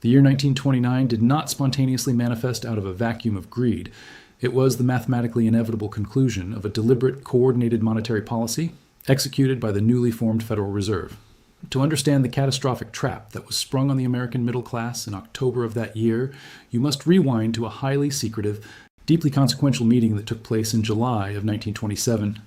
The year 1929 did not spontaneously manifest out of a vacuum of greed. It was the mathematically inevitable conclusion of a deliberate, coordinated monetary policy executed by the newly formed Federal Reserve. To understand the catastrophic trap that was sprung on the American middle class in October of that year, you must rewind to a highly secretive, deeply consequential meeting that took place in July of 1927.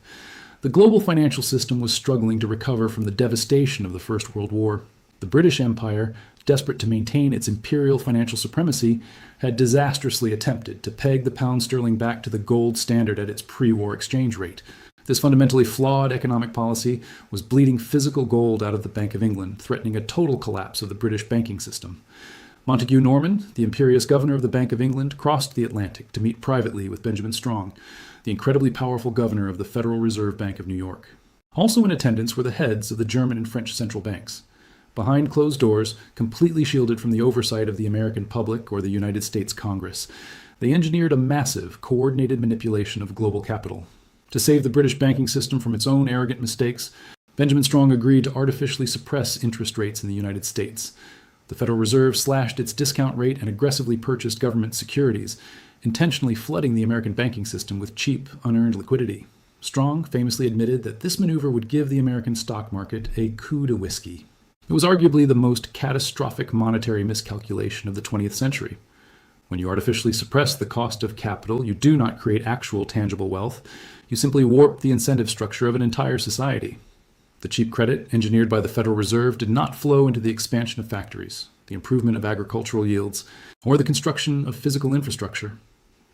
The global financial system was struggling to recover from the devastation of the First World War. The British Empire, desperate to maintain its imperial financial supremacy, had disastrously attempted to peg the pound sterling back to the gold standard at its pre-war exchange rate. This fundamentally flawed economic policy was bleeding physical gold out of the Bank of England, threatening a total collapse of the British banking system. Montague Norman, the imperious governor of the Bank of England, crossed the Atlantic to meet privately with Benjamin Strong, the incredibly powerful governor of the Federal Reserve Bank of New York. Also in attendance were the heads of the German and French central banks. Behind closed doors, completely shielded from the oversight of the American public or the United States Congress, they engineered a massive, coordinated manipulation of global capital. To save the British banking system from its own arrogant mistakes, Benjamin Strong agreed to artificially suppress interest rates in the United States. The Federal Reserve slashed its discount rate and aggressively purchased government securities, intentionally flooding the American banking system with cheap, unearned liquidity. Strong famously admitted that this maneuver would give the American stock market a coup de whiskey. It was arguably the most catastrophic monetary miscalculation of the 20th century. When you artificially suppress the cost of capital, you do not create actual tangible wealth. You simply warp the incentive structure of an entire society. The cheap credit engineered by the Federal Reserve did not flow into the expansion of factories, the improvement of agricultural yields, or the construction of physical infrastructure.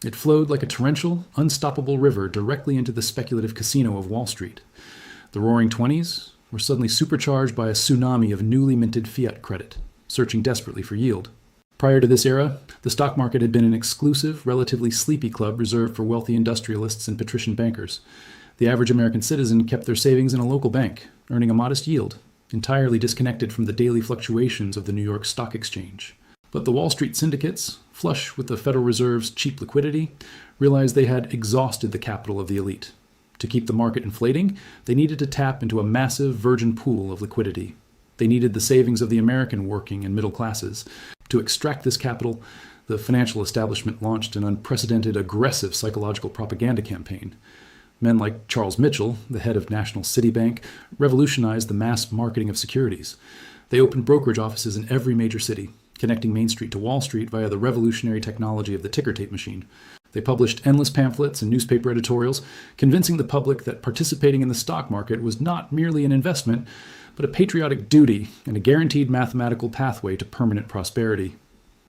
It flowed like a torrential, unstoppable river directly into the speculative casino of Wall Street. The Roaring Twenties were suddenly supercharged by a tsunami of newly minted fiat credit, searching desperately for yield. Prior to this era, the stock market had been an exclusive, relatively sleepy club reserved for wealthy industrialists and patrician bankers. The average American citizen kept their savings in a local bank, earning a modest yield, entirely disconnected from the daily fluctuations of the New York Stock Exchange. But the Wall Street syndicates, flush with the Federal Reserve's cheap liquidity, realized they had exhausted the capital of the elite. To keep the market inflating, they needed to tap into a massive virgin pool of liquidity. They needed the savings of the American working and middle classes. To extract this capital, the financial establishment launched an unprecedented, aggressive psychological propaganda campaign. Men like Charles Mitchell, the head of National City Bank, revolutionized the mass marketing of securities. They opened brokerage offices in every major city, connecting Main Street to Wall Street via the revolutionary technology of the ticker tape machine. They published endless pamphlets and newspaper editorials, convincing the public that participating in the stock market was not merely an investment, but a patriotic duty and a guaranteed mathematical pathway to permanent prosperity.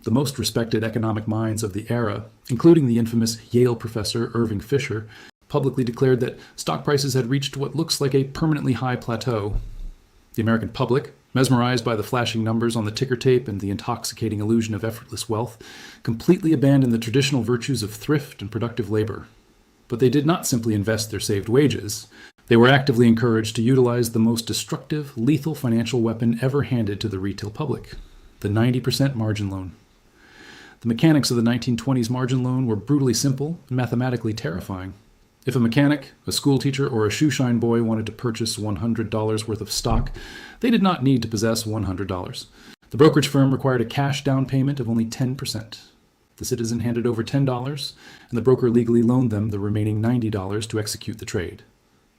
The most respected economic minds of the era, including the infamous Yale professor Irving Fisher, publicly declared that stock prices had reached what looks like a permanently high plateau. The American public, mesmerized by the flashing numbers on the ticker tape and the intoxicating illusion of effortless wealth, completely abandoned the traditional virtues of thrift and productive labor. But they did not simply invest their saved wages. They were actively encouraged to utilize the most destructive, lethal financial weapon ever handed to the retail public, the 90% margin loan. The mechanics of the 1920s margin loan were brutally simple and mathematically terrifying. If a mechanic, a schoolteacher, or a shoeshine boy wanted to purchase $100 worth of stock, they did not need to possess $100. The brokerage firm required a cash down payment of only 10%. The citizen handed over $10, and the broker legally loaned them the remaining $90 to execute the trade.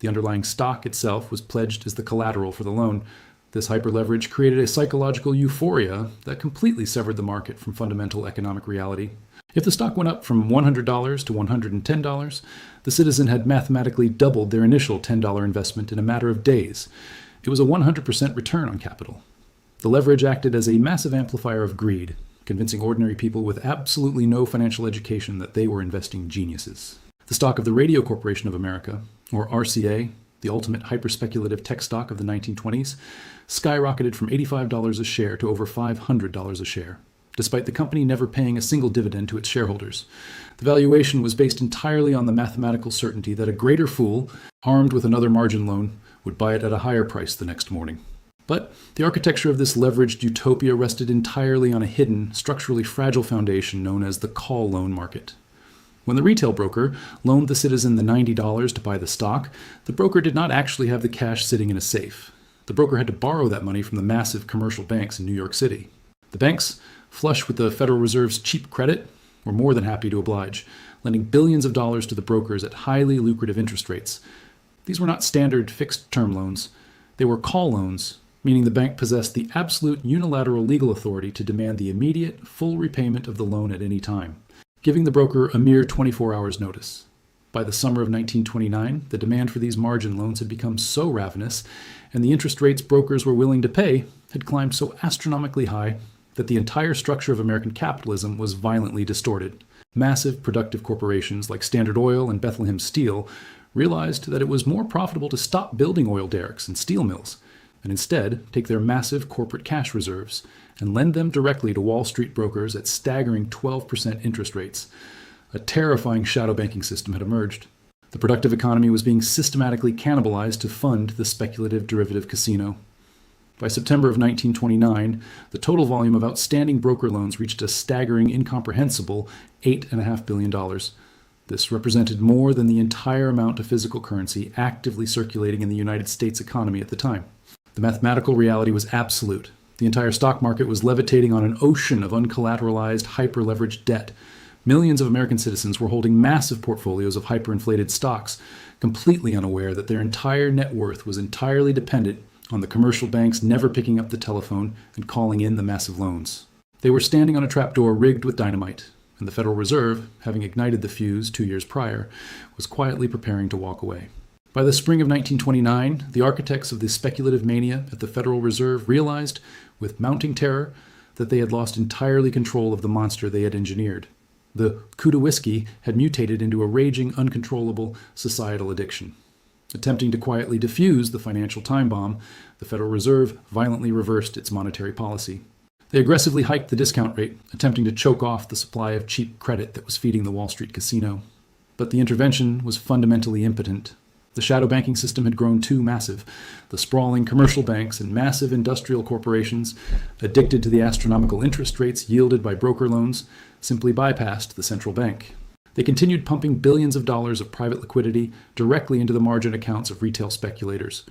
The underlying stock itself was pledged as the collateral for the loan. This hyperleverage created a psychological euphoria that completely severed the market from fundamental economic reality. If the stock went up from $100 to $110, the citizen had mathematically doubled their initial $10 investment in a matter of days. It was a 100% return on capital. The leverage acted as a massive amplifier of greed, convincing ordinary people with absolutely no financial education that they were investing geniuses. The stock of the Radio Corporation of America, or RCA, the ultimate hyper-speculative tech stock of the 1920s, skyrocketed from $85 a share to over $500 a share, despite the company never paying a single dividend to its shareholders. The valuation was based entirely on the mathematical certainty that a greater fool, armed with another margin loan, would buy it at a higher price the next morning. But the architecture of this leveraged utopia rested entirely on a hidden, structurally fragile foundation known as the call loan market. When the retail broker loaned the citizen the $90 to buy the stock, the broker did not actually have the cash sitting in a safe. The broker had to borrow that money from the massive commercial banks in New York City. The banks Flush with the Federal Reserve's cheap credit, were more than happy to oblige, lending billions of dollars to the brokers at highly lucrative interest rates. These were not standard fixed-term loans. They were call loans, meaning the bank possessed the absolute unilateral legal authority to demand the immediate, full repayment of the loan at any time, giving the broker a mere 24 hours notice. By the summer of 1929, the demand for these margin loans had become so ravenous, and the interest rates brokers were willing to pay had climbed so astronomically high that the entire structure of American capitalism was violently distorted. Massive productive corporations like Standard Oil and Bethlehem Steel realized that it was more profitable to stop building oil derricks and steel mills, and instead take their massive corporate cash reserves and lend them directly to Wall Street brokers at staggering 12% interest rates. A terrifying shadow banking system had emerged. The productive economy was being systematically cannibalized to fund the speculative derivative casino. By September of 1929, the total volume of outstanding broker loans reached a staggering, incomprehensible $8.5 billion. This represented more than the entire amount of physical currency actively circulating in the United States economy at the time. The mathematical reality was absolute. The entire stock market was levitating on an ocean of uncollateralized, hyper-leveraged debt. Millions of American citizens were holding massive portfolios of hyperinflated stocks, completely unaware that their entire net worth was entirely dependent on the commercial banks never picking up the telephone and calling in the massive loans. They were standing on a trapdoor rigged with dynamite, and the Federal Reserve, having ignited the fuse 2 years prior, was quietly preparing to walk away. By the spring of 1929, the architects of the speculative mania at the Federal Reserve realized, with mounting terror, that they had lost entirely control of the monster they had engineered. The coup de whiskey had mutated into a raging, uncontrollable societal addiction. Attempting to quietly defuse the financial time bomb, the Federal Reserve violently reversed its monetary policy. They aggressively hiked the discount rate, attempting to choke off the supply of cheap credit that was feeding the Wall Street casino. But the intervention was fundamentally impotent. The shadow banking system had grown too massive. The sprawling commercial banks and massive industrial corporations, addicted to the astronomical interest rates yielded by broker loans, simply bypassed the central bank. They continued pumping billions of dollars of private liquidity directly into the margin accounts of retail speculators.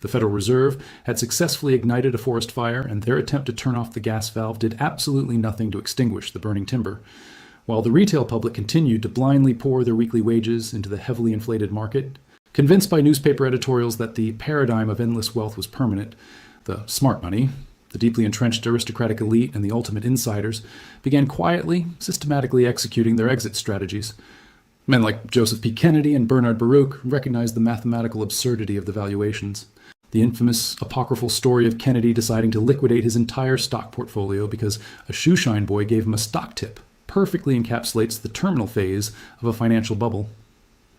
The Federal Reserve had successfully ignited a forest fire, and their attempt to turn off the gas valve did absolutely nothing to extinguish the burning timber. While the retail public continued to blindly pour their weekly wages into the heavily inflated market, convinced by newspaper editorials that the paradigm of endless wealth was permanent, the smart money, the deeply entrenched aristocratic elite, and the ultimate insiders began quietly, systematically executing their exit strategies. Men like Joseph P. Kennedy and Bernard Baruch recognized the mathematical absurdity of the valuations. The infamous apocryphal story of Kennedy deciding to liquidate his entire stock portfolio because a shoeshine boy gave him a stock tip perfectly encapsulates the terminal phase of a financial bubble.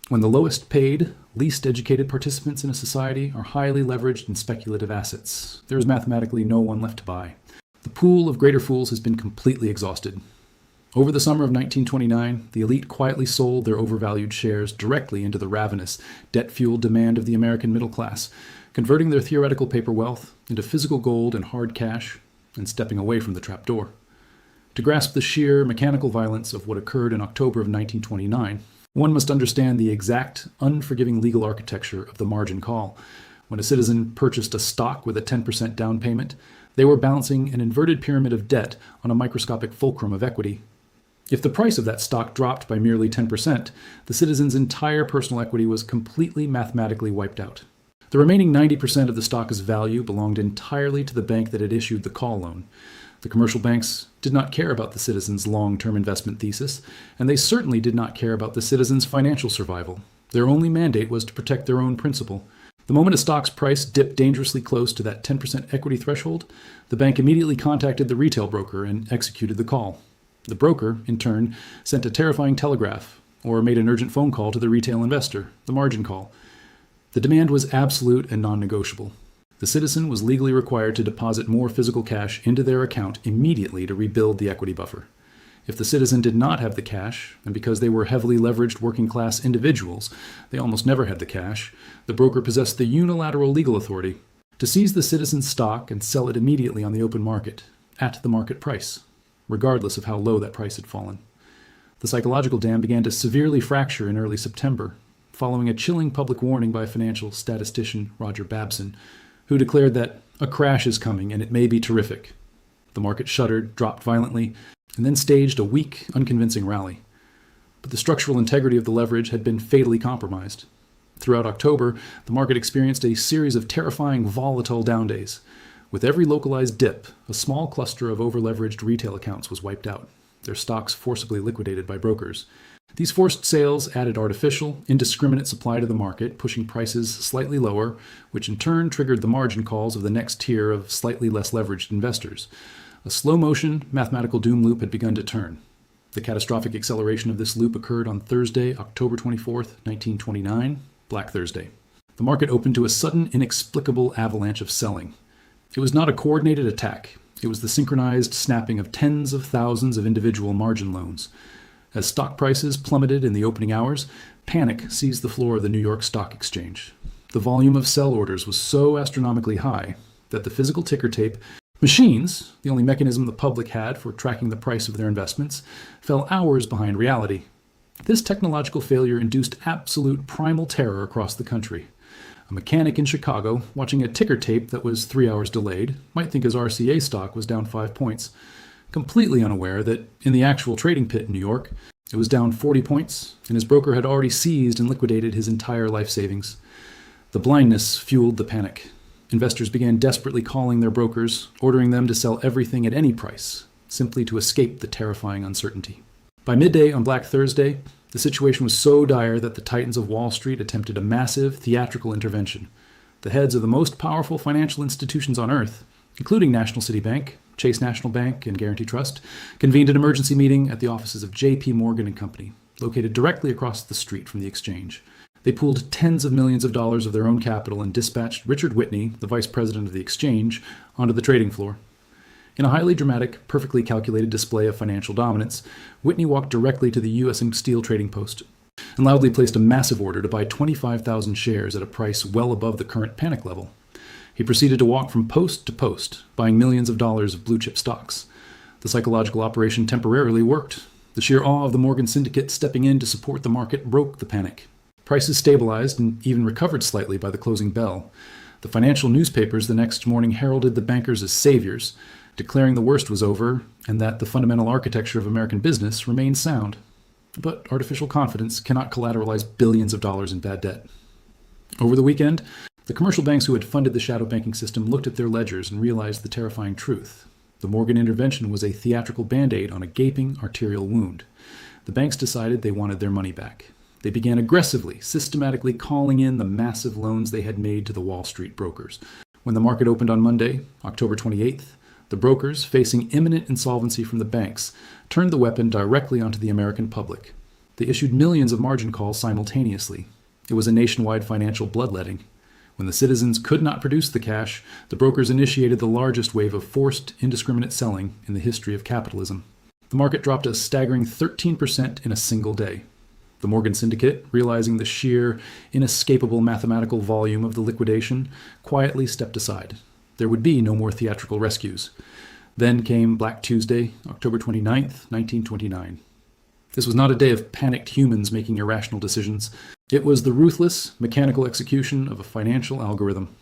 When the lowest paid, least educated participants in a society are highly leveraged in speculative assets, there is mathematically no one left to buy. The pool of greater fools has been completely exhausted. Over the summer of 1929, the elite quietly sold their overvalued shares directly into the ravenous, debt-fueled demand of the American middle class, converting their theoretical paper wealth into physical gold and hard cash, and stepping away from the trapdoor. To grasp the sheer mechanical violence of what occurred in October of 1929, one must understand the exact, unforgiving legal architecture of the margin call. When a citizen purchased a stock with a 10% down payment, they were balancing an inverted pyramid of debt on a microscopic fulcrum of equity. If the price of that stock dropped by merely 10%, the citizen's entire personal equity was completely mathematically wiped out. The remaining 90% of the stock's value belonged entirely to the bank that had issued the call loan. The commercial banks did not care about the citizen's long-term investment thesis, and they certainly did not care about the citizen's financial survival. Their only mandate was to protect their own principal. The moment a stock's price dipped dangerously close to that 10% equity threshold, the bank immediately contacted the retail broker and executed the call. The broker, in turn, sent a terrifying telegraph or made an urgent phone call to the retail investor, the margin call. The demand was absolute and non-negotiable. The citizen was legally required to deposit more physical cash into their account immediately to rebuild the equity buffer. If the citizen did not have the cash, and because they were heavily leveraged working-class individuals, they almost never had the cash, the broker possessed the unilateral legal authority to seize the citizen's stock and sell it immediately on the open market, at the market price, regardless of how low that price had fallen. The psychological dam began to severely fracture in early September, following a chilling public warning by financial statistician Roger Babson, who declared that a crash is coming and it may be terrific. The market shuddered, dropped violently, and then staged a weak, unconvincing rally. But the structural integrity of the leverage had been fatally compromised. Throughout October, the market experienced a series of terrifying, volatile down days. With every localized dip, a small cluster of over-leveraged retail accounts was wiped out, their stocks forcibly liquidated by brokers. These forced sales added artificial, indiscriminate supply to the market, pushing prices slightly lower, which in turn triggered the margin calls of the next tier of slightly less leveraged investors. A slow-motion, mathematical doom loop had begun to turn. The catastrophic acceleration of this loop occurred on Thursday, October 24th, 1929, Black Thursday. The market opened to a sudden, inexplicable avalanche of selling. It was not a coordinated attack. It was the synchronized snapping of tens of thousands of individual margin loans. As stock prices plummeted in the opening hours, panic seized the floor of the New York Stock Exchange. The volume of sell orders was so astronomically high that the physical ticker tape machines, the only mechanism the public had for tracking the price of their investments, fell hours behind reality. This technological failure induced absolute primal terror across the country. A mechanic in Chicago, watching a ticker tape that was 3 hours delayed, might think his RCA stock was down 5 points, completely unaware that in the actual trading pit in New York, it was down 40 points, and his broker had already seized and liquidated his entire life savings. The blindness fueled the panic. Investors began desperately calling their brokers, ordering them to sell everything at any price, simply to escape the terrifying uncertainty. By midday on Black Thursday, the situation was so dire that the titans of Wall Street attempted a massive theatrical intervention. The heads of the most powerful financial institutions on earth, including National City Bank, Chase National Bank, and Guaranty Trust, convened an emergency meeting at the offices of J.P. Morgan and Company, located directly across the street from the exchange. They pooled tens of millions of dollars of their own capital and dispatched Richard Whitney, the vice president of the exchange, onto the trading floor. In a highly dramatic, perfectly calculated display of financial dominance, Whitney walked directly to the U.S. Steel trading post and loudly placed a massive order to buy 25,000 shares at a price well above the current panic level. He proceeded to walk from post to post, buying millions of dollars of blue-chip stocks. The psychological operation temporarily worked. The sheer awe of the Morgan Syndicate stepping in to support the market broke the panic. Prices stabilized and even recovered slightly by the closing bell. The financial newspapers the next morning heralded the bankers as saviors, declaring the worst was over and that the fundamental architecture of American business remained sound. But artificial confidence cannot collateralize billions of dollars in bad debt. Over the weekend, the commercial banks who had funded the shadow banking system looked at their ledgers and realized the terrifying truth. The Morgan intervention was a theatrical band-aid on a gaping arterial wound. The banks decided they wanted their money back. They began aggressively, systematically calling in the massive loans they had made to the Wall Street brokers. When the market opened on Monday, October 28th, the brokers, facing imminent insolvency from the banks, turned the weapon directly onto the American public. They issued millions of margin calls simultaneously. It was a nationwide financial bloodletting. When the citizens could not produce the cash, the brokers initiated the largest wave of forced, indiscriminate selling in the history of capitalism. The market dropped a staggering 13% in a single day. The Morgan Syndicate, realizing the sheer, inescapable mathematical volume of the liquidation, quietly stepped aside. There would be no more theatrical rescues. Then came Black Tuesday, October 29th, 1929. This was not a day of panicked humans making irrational decisions. It was the ruthless, mechanical execution of a financial algorithm.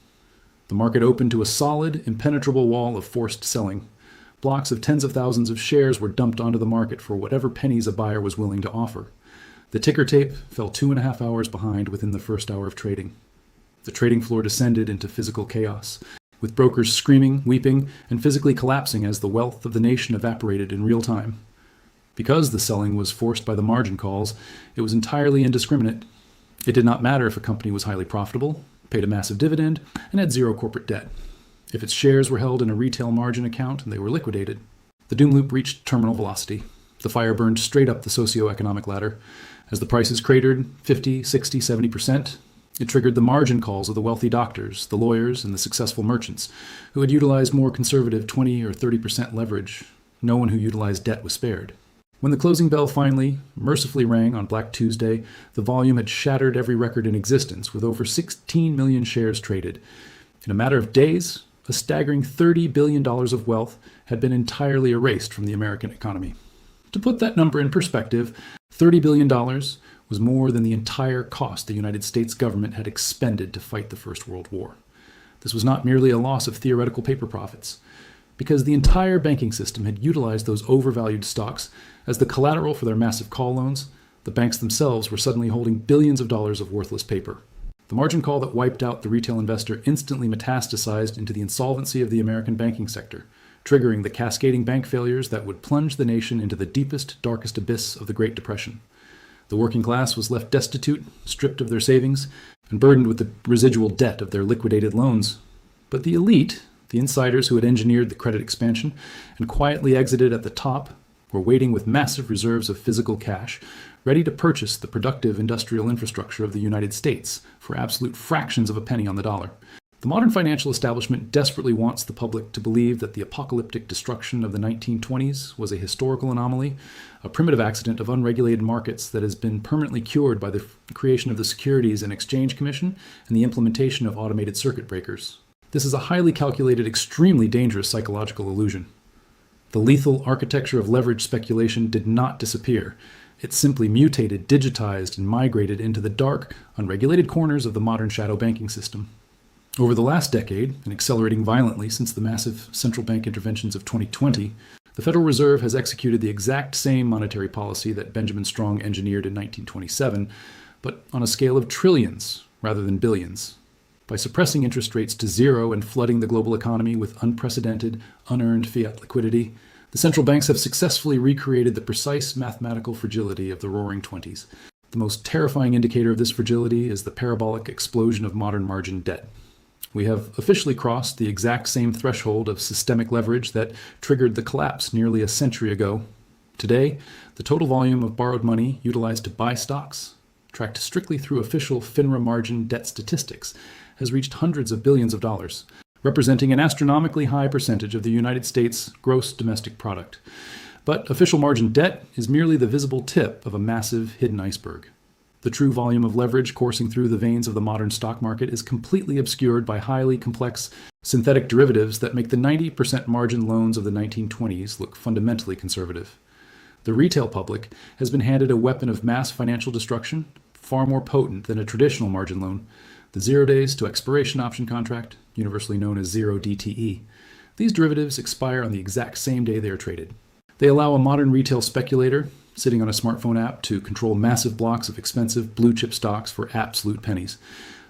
The market opened to a solid, impenetrable wall of forced selling. Blocks of tens of thousands of shares were dumped onto the market for whatever pennies a buyer was willing to offer. The ticker tape fell 2.5 hours behind within the first hour of trading. The trading floor descended into physical chaos, with brokers screaming, weeping, and physically collapsing as the wealth of the nation evaporated in real time. Because the selling was forced by the margin calls, it was entirely indiscriminate. It did not matter if a company was highly profitable, paid a massive dividend, and had zero corporate debt. If its shares were held in a retail margin account and they were liquidated, the doom loop reached terminal velocity. The fire burned straight up the socioeconomic ladder. As the prices cratered 50, 60, 70%, it triggered the margin calls of the wealthy doctors, the lawyers, and the successful merchants, who had utilized more conservative 20 or 30% leverage. No one who utilized debt was spared. When the closing bell finally, mercifully rang on Black Tuesday, the volume had shattered every record in existence, with over 16 million shares traded. In a matter of days, a staggering $30 billion of wealth had been entirely erased from the American economy. To put that number in perspective, $30 billion was more than the entire cost the United States government had expended to fight the First World War. This was not merely a loss of theoretical paper profits. because the entire banking system had utilized those overvalued stocks as the collateral for their massive call loans. The banks themselves were suddenly holding billions of dollars of worthless paper. The margin call that wiped out the retail investor instantly metastasized into the insolvency of the American banking sector, triggering the cascading bank failures that would plunge the nation into the deepest, darkest abyss of the Great Depression. The working class was left destitute, stripped of their savings, and burdened with the residual debt of their liquidated loans. But the elite, the insiders who had engineered the credit expansion and quietly exited at the top, were waiting with massive reserves of physical cash, ready to purchase the productive industrial infrastructure of the United States for absolute fractions of a penny on the dollar. The modern financial establishment desperately wants the public to believe that the apocalyptic destruction of the 1920s was a historical anomaly, a primitive accident of unregulated markets that has been permanently cured by the creation of the Securities and Exchange Commission and the implementation of automated circuit breakers. This is a highly calculated, extremely dangerous psychological illusion. The lethal architecture of leverage speculation did not disappear. It simply mutated, digitized, and migrated into the dark, unregulated corners of the modern shadow banking system. Over the last decade, and accelerating violently since the massive central bank interventions of 2020, the Federal Reserve has executed the exact same monetary policy that Benjamin Strong engineered in 1927, but on a scale of trillions rather than billions. By suppressing interest rates to zero and flooding the global economy with unprecedented, unearned fiat liquidity, the central banks have successfully recreated the precise mathematical fragility of the Roaring Twenties. The most terrifying indicator of this fragility is the parabolic explosion of modern margin debt. We have officially crossed the exact same threshold of systemic leverage that triggered the collapse nearly a century ago. Today, the total volume of borrowed money utilized to buy stocks, tracked strictly through official FINRA margin debt statistics, has reached hundreds of billions of dollars, representing an astronomically high percentage of the United States' gross domestic product. But official margin debt is merely the visible tip of a massive hidden iceberg. The true volume of leverage coursing through the veins of the modern stock market is completely obscured by highly complex synthetic derivatives that make the 90% margin loans of the 1920s look fundamentally conservative. The retail public has been handed a weapon of mass financial destruction far more potent than a traditional margin loan, the 0 days to expiration option contract, universally known as 0 DTE. These derivatives expire on the exact same day they are traded. They allow a modern retail speculator sitting on a smartphone app to control massive blocks of expensive blue-chip stocks for absolute pennies.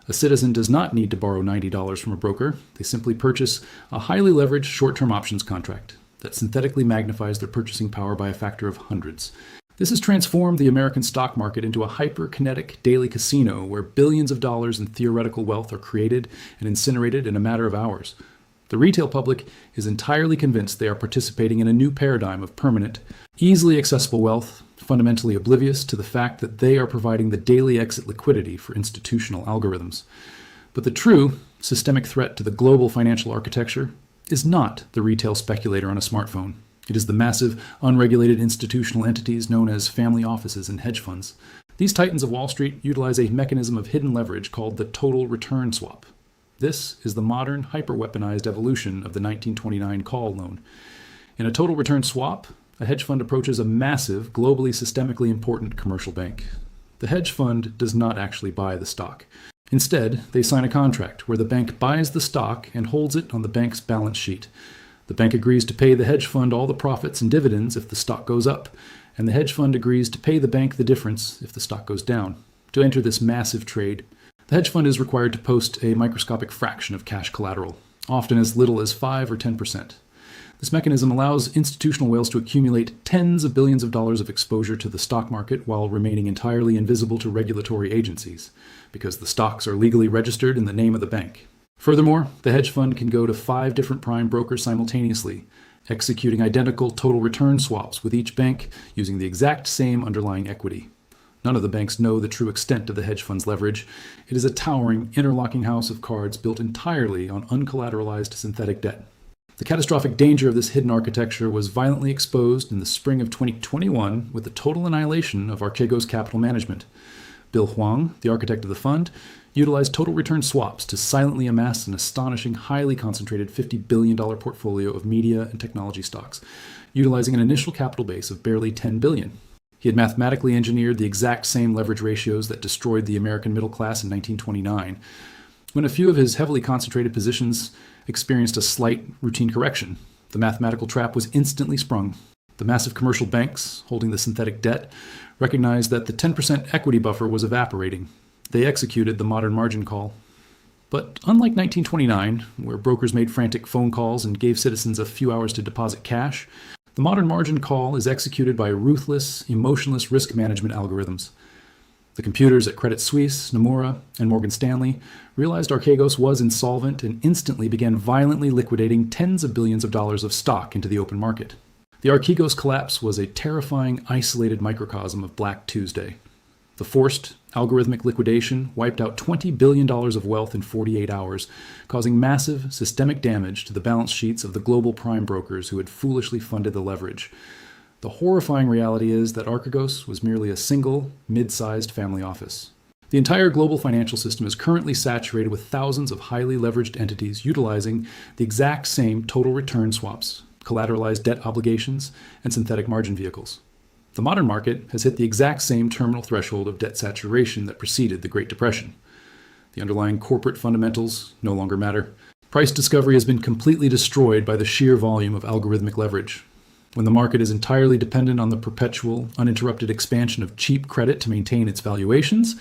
A citizen does not need to borrow $90 from a broker. They simply purchase a highly leveraged short-term options contract that synthetically magnifies their purchasing power by a factor of hundreds. This has transformed the American stock market into a hyper-kinetic daily casino where billions of dollars in theoretical wealth are created and incinerated in a matter of hours. The retail public is entirely convinced they are participating in a new paradigm of permanent, easily accessible wealth, fundamentally oblivious to the fact that they are providing the daily exit liquidity for institutional algorithms. But the true systemic threat to the global financial architecture is not the retail speculator on a smartphone. It is the massive, unregulated institutional entities known as family offices and hedge funds. These titans of Wall Street utilize a mechanism of hidden leverage called the total return swap. This is the modern, hyper-weaponized evolution of the 1929 call loan. In a total return swap, a hedge fund approaches a massive, globally systemically important commercial bank. The hedge fund does not actually buy the stock. Instead, they sign a contract where the bank buys the stock and holds it on the bank's balance sheet. The bank agrees to pay the hedge fund all the profits and dividends if the stock goes up, and the hedge fund agrees to pay the bank the difference if the stock goes down. To enter this massive trade, the hedge fund is required to post a microscopic fraction of cash collateral, often as little as 5 or 10%. This mechanism allows institutional whales to accumulate tens of billions of dollars of exposure to the stock market while remaining entirely invisible to regulatory agencies, because the stocks are legally registered in the name of the bank. Furthermore, the hedge fund can go to 5 different prime brokers simultaneously, executing identical total return swaps with each bank using the exact same underlying equity. None of the banks know the true extent of the hedge fund's leverage. It is a towering, interlocking house of cards built entirely on uncollateralized synthetic debt. The catastrophic danger of this hidden architecture was violently exposed in the spring of 2021 with the total annihilation of Archegos Capital Management. Bill Huang, the architect of the fund, utilized total return swaps to silently amass an astonishing, highly concentrated $50 billion portfolio of media and technology stocks, utilizing an initial capital base of barely $10 billion. He had mathematically engineered the exact same leverage ratios that destroyed the American middle class in 1929. When a few of his heavily concentrated positions experienced a slight routine correction, The mathematical trap was instantly sprung. The massive commercial banks, holding the synthetic debt, recognized that the 10% equity buffer was evaporating. They executed the modern margin call. But unlike 1929, where brokers made frantic phone calls and gave citizens a few hours to deposit cash, the modern margin call is executed by ruthless, emotionless risk management algorithms. The computers at Credit Suisse, Nomura, and Morgan Stanley realized Archegos was insolvent and instantly began violently liquidating tens of billions of dollars of stock into the open market. The Archegos collapse was a terrifying, isolated microcosm of Black Tuesday. The forced, algorithmic liquidation wiped out $20 billion of wealth in 48 hours, causing massive, systemic damage to the balance sheets of the global prime brokers who had foolishly funded the leverage. The horrifying reality is that Archegos was merely a single, mid-sized family office. The entire global financial system is currently saturated with thousands of highly leveraged entities utilizing the exact same total return swaps, collateralized debt obligations, and synthetic margin vehicles. The modern market has hit the exact same terminal threshold of debt saturation that preceded the Great Depression. The underlying corporate fundamentals no longer matter. Price discovery has been completely destroyed by the sheer volume of algorithmic leverage. When the market is entirely dependent on the perpetual, uninterrupted expansion of cheap credit to maintain its valuations,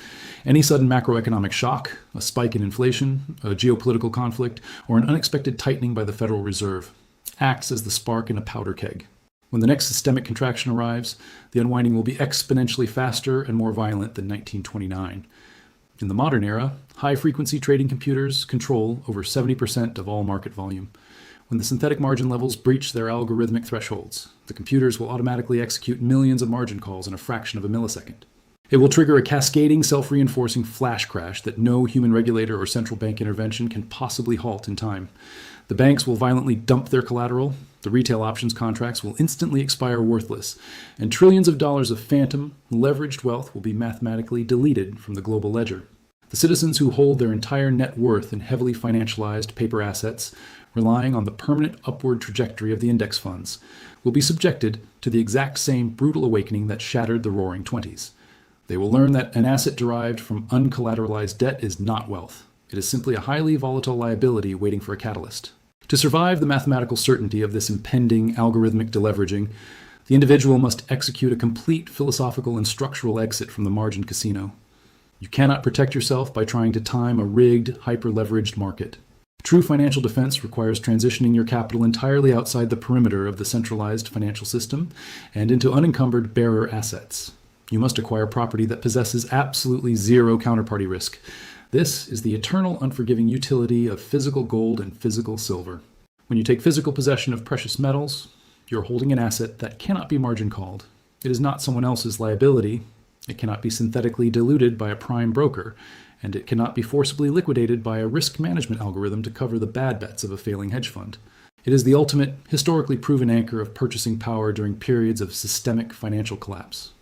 any sudden macroeconomic shock, a spike in inflation, a geopolitical conflict, or an unexpected tightening by the Federal Reserve acts as the spark in a powder keg. When the next systemic contraction arrives, the unwinding will be exponentially faster and more violent than 1929. In the modern era, high-frequency trading computers control over 70% of all market volume. When the synthetic margin levels breach their algorithmic thresholds, the computers will automatically execute millions of margin calls in a fraction of a millisecond. It will trigger a cascading, self-reinforcing flash crash that no human regulator or central bank intervention can possibly halt in time. The banks will violently dump their collateral, the retail options contracts will instantly expire worthless, and trillions of dollars of phantom, leveraged wealth will be mathematically deleted from the global ledger. The citizens who hold their entire net worth in heavily financialized paper assets, relying on the permanent upward trajectory of the index funds, will be subjected to the exact same brutal awakening that shattered the Roaring Twenties. They will learn that an asset derived from uncollateralized debt is not wealth. It is simply a highly volatile liability waiting for a catalyst. To survive the mathematical certainty of this impending algorithmic deleveraging, the individual must execute a complete philosophical and structural exit from the margin casino. You cannot protect yourself by trying to time a rigged, hyper-leveraged market. True financial defense requires transitioning your capital entirely outside the perimeter of the centralized financial system and into unencumbered bearer assets. You must acquire property that possesses absolutely zero counterparty risk. This is the eternal, unforgiving utility of physical gold and physical silver. When you take physical possession of precious metals, you're holding an asset that cannot be margin called. It is not someone else's liability. It cannot be synthetically diluted by a prime broker, and it cannot be forcibly liquidated by a risk management algorithm to cover the bad bets of a failing hedge fund. It is the ultimate, historically proven anchor of purchasing power during periods of systemic financial collapse.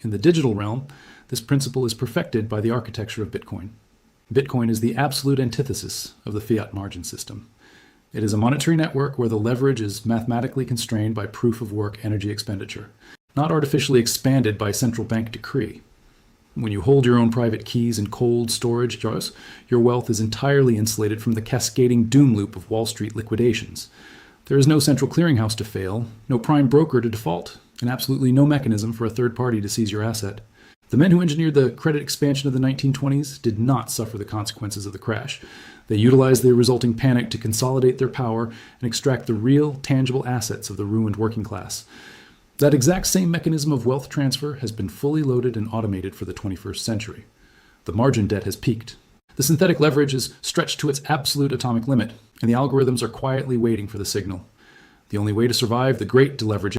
In the digital realm, this principle is perfected by the architecture of Bitcoin. Bitcoin is the absolute antithesis of the fiat margin system. It is a monetary network where the leverage is mathematically constrained by proof-of-work energy expenditure, not artificially expanded by central bank decree. When you hold your own private keys in cold storage jars, your wealth is entirely insulated from the cascading doom loop of Wall Street liquidations. There is no central clearinghouse to fail, no prime broker to default, and absolutely no mechanism for a third party to seize your asset. The men who engineered the credit expansion of the 1920s did not suffer the consequences of the crash. They utilized the resulting panic to consolidate their power and extract the real, tangible assets of the ruined working class. That exact same mechanism of wealth transfer has been fully loaded and automated for the 21st century. The margin debt has peaked. The synthetic leverage is stretched to its absolute atomic limit, and the algorithms are quietly waiting for the signal. The only way to survive the great deleveraging